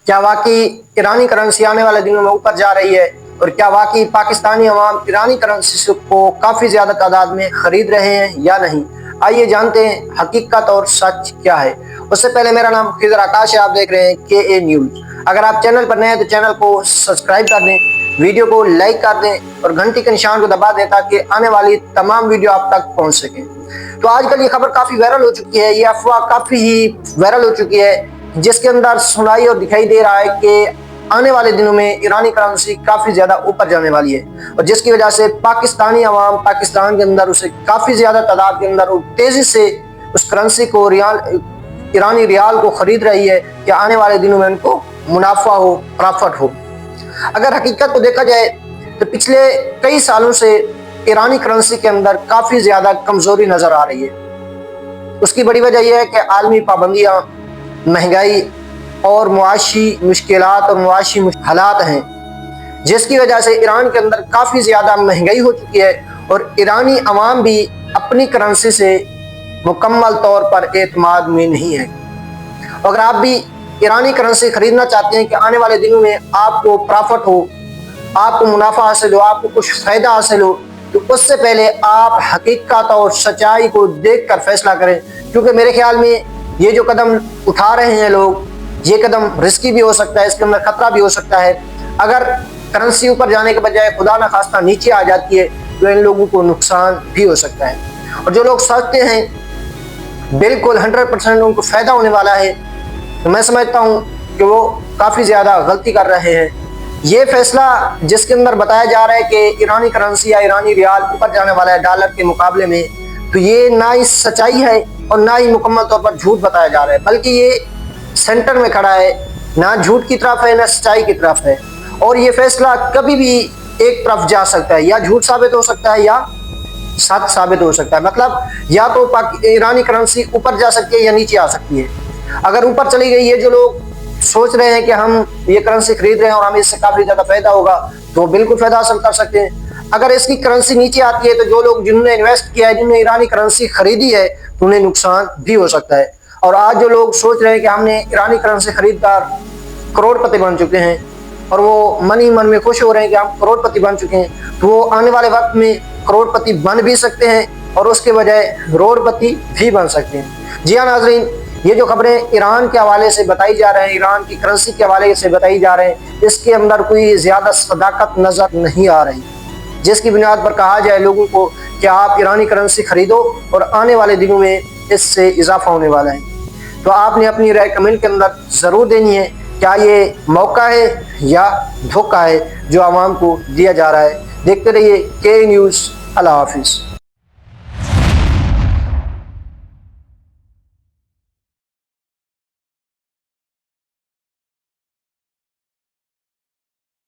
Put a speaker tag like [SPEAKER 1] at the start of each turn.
[SPEAKER 1] क्या वाकई ईरानी करंसी आने वाले दिनों में ऊपर जा रही है और क्या वाकई पाकिस्तानी अवाम ईरानी करंसी को काफ़ी ज़्यादा तादाद में ख़रीद रहे हैं या नहीं। आइए जानते हैं हकीकत और सच क्या है। उससे पहले मेरा नाम खिजर आकाश है, आप देख रहे हैं KA न्यूज़। अगर आप चैनल पर नए हैं तो चैनल को सब्सक्राइब कर दें, वीडियो को लाइक कर दें और घंटी के निशान को दबा दें ताकि आने वाली तमाम वीडियो आप तक पहुँच सकें। तो आजकल ये खबर काफ़ी वायरल हो चुकी है, ये अफवाह काफ़ी ही वायरल हो चुकी है, जिसके अंदर सुनाई और दिखाई दे रहा है कि आने वाले दिनों में ईरानी करेंसी काफ़ी ज़्यादा ऊपर जाने वाली है और जिसकी वजह से पाकिस्तानी अवाम पाकिस्तान के अंदर उसे काफ़ी ज़्यादा तादाद के अंदर तेज़ी से उस करेंसी को ईरानी रियाल को ख़रीद रही है कि आने वाले दिनों में उनको मुनाफा हो, प्रॉफिट हो। अगर हकीकत को देखा जाए तो पिछले कई सालों से ईरानी करेंसी के अंदर काफ़ी ज़्यादा कमज़ोरी नज़र आ रही है। उसकी बड़ी वजह यह है कि आलमी पाबंदियाँ, महंगाई और मुआशी मुश्किलात और मुआशी हालात हैं, जिसकी वजह से ईरान के अंदर काफ़ी ज़्यादा महंगाई हो चुकी है और ईरानी अवाम भी अपनी करेंसी से मुकम्मल तौर पर एतमाद में नहीं है। अगर आप भी ईरानी करेंसी ख़रीदना चाहते हैं कि आने वाले दिनों में आपको प्रॉफिट हो, आपको मुनाफा हासिल हो, आपको कुछ फ़ायदा हासिल हो, तो उससे पहले आप हकीकत और सच्चाई को देखकर फैसला करें, क्योंकि मेरे ख्याल में ये जो कदम उठा रहे हैं लोग, ये कदम रिस्की भी हो सकता है, इसके अंदर खतरा भी हो सकता है। अगर करेंसी ऊपर जाने के बजाय खुदा न खास्ता नीचे आ जाती है तो इन लोगों को नुकसान भी हो सकता है। और जो लोग सोचते हैं बिल्कुल 100% उनको फ़ायदा होने वाला है, तो मैं समझता हूँ कि वो काफ़ी ज़्यादा गलती कर रहे हैं। ये फैसला जिसके अंदर बताया जा रहा है कि ईरानी करेंसी या ईरानी रियाल ऊपर जाने वाला है डॉलर के मुकाबले में, तो ये ना ही सच्चाई है और ना ही मुकम्मल तौर पर झूठ बताया जा रहा है, बल्कि ये सेंटर में खड़ा है, ना झूठ की तरफ है ना सच्चाई की तरफ है। और ये फैसला कभी भी एक तरफ जा सकता है, या झूठ साबित हो सकता है या सच साबित हो सकता है। मतलब या तो ईरानी करेंसी ऊपर जा सकती है या नीचे आ सकती है। अगर ऊपर चली गई है, जो लोग सोच रहे हैं कि हम ये करेंसी खरीद रहे हैं और हमें इससे काफ़ी ज़्यादा फायदा होगा, तो बिल्कुल फ़ायदा हासिल कर सकते हैं। अगर इसकी करेंसी नीचे आती है तो जो लोग जिन्होंने इन्वेस्ट किया है, जिन्होंने ईरानी करेंसी खरीदी है, तो उन्हें नुकसान भी हो सकता है। और आज जो लोग सोच रहे हैं कि हमने ईरानी करेंसी खरीदकर करोड़पति बन चुके हैं और वो मन ही मन में खुश हो रहे हैं कि हम करोड़पति बन चुके हैं, तो वो आने वाले वक्त में करोड़पति बन भी सकते हैं और उसके बजाय करोड़पति भी बन सकते हैं। जी हाँ नाज़रीन, ये जो खबरें ईरान के हवाले से बताई जा रहे हैं, ईरान की करेंसी के हवाले से बताई जा रहे हैं, इसके अंदर कोई ज़्यादा सदाकत नज़र नहीं आ रही, जिसकी बुनियाद पर कहा जाए लोगों को कि आप ईरानी करेंसी खरीदो और आने वाले दिनों में इससे इजाफा होने वाला है। तो आपने अपनी राय कमेंट के अंदर ज़रूर देनी है, क्या ये मौका है या धोखा है जो आवाम को दिया जा रहा है। देखते रहिए KA न्यूज़। अल्लाह हाफिज़।